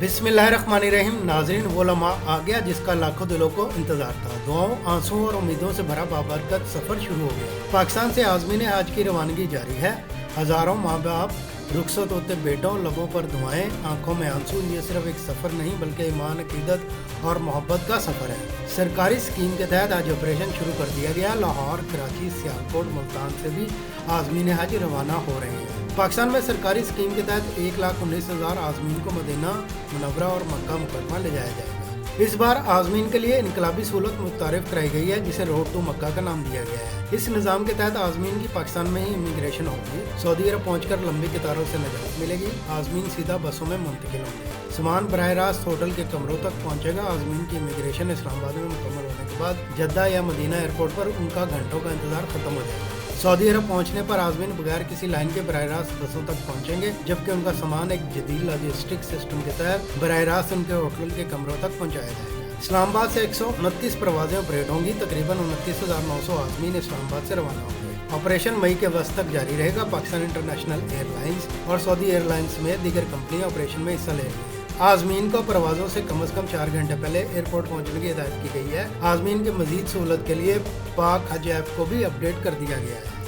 बिस्मिल्लाहिर्रहमानिर्रहीम। नाज़रीन, वो लम्हा आ गया जिसका लाखों दिलों को इंतजार था। दुआओं, आंसुओं और उम्मीदों से भरा बाबरकत सफर शुरू हो गया। पाकिस्तान से आज़मीन हज की रवानगी जारी है। हजारों माँ बाप, रुखसत होते बेटों, लबों पर दुआएं, आंखों में आंसू। ये सिर्फ एक सफ़र नहीं बल्कि ईमान, अकीदत और मोहब्बत का सफ़र है। सरकारी स्कीम के तहत आज ऑपरेशन शुरू कर दिया गया। लाहौर, कराची, सियालकोट, मुल्तान से भी आज़मीन हज रवाना हो रहे हैं। पाकिस्तान में सरकारी स्कीम के तहत 1,19,000 आज़मीन को मदीना मुनव्वरा और मक्का मुकरमा ले जाया जाएगा। इस बार आज़मीन के लिए इनकलाबी सहूलत मुतारिफ कराई गई है जिसे रोड टू मक्का का नाम दिया गया है। इस निज़ाम के तहत आज़मीन की पाकिस्तान में ही इमिग्रेशन होगी। सऊदी अरब पहुंचकर लंबी कतारों से निजात मिलेगी। आज़मीन सीधा बसों में मुंतकिल होंगे। सामान बराह रास्त होटल के कमरों तक पहुंचेगा। आज़मीन की इमिग्रेशन इस्लामाबाद में मुकम्मल होने के बाद जद्दा या मदीना एयरपोर्ट पर उनका घंटों का इंतजार खत्म हो जाएगा। सऊदी अरब पहुंचने पर आज़मीन बगैर किसी लाइन के बराह रास्त बसों तक पहुंचेंगे, जबकि उनका सामान एक जदीद लॉजिस्टिक सिस्टम के तहत बराह रास्त उनके होटल के कमरों तक पहुंचाया जाएगा। इस्लामाबाद से 129 परवाजें ऑपरेट होंगी। तकरीबन 29,900 आज़मीन इस्लामाबाद से रवाना होंगे। ऑपरेशन मई के वस्त तक जारी रहेगा। पाकिस्तान इंटरनेशनल एयरलाइंस और सऊदी एयरलाइंस समेत दीगर कंपनियां ऑपरेशन में हिस्सा ले रही हैं। आज़मीन को परवाज़ों से कम 4 घंटे पहले एयरपोर्ट पहुंचने की हिदायत की गई है। आज़मीन की मज़ीद सहूलत के लिए पाक हज ऐप को भी अपडेट कर दिया गया है।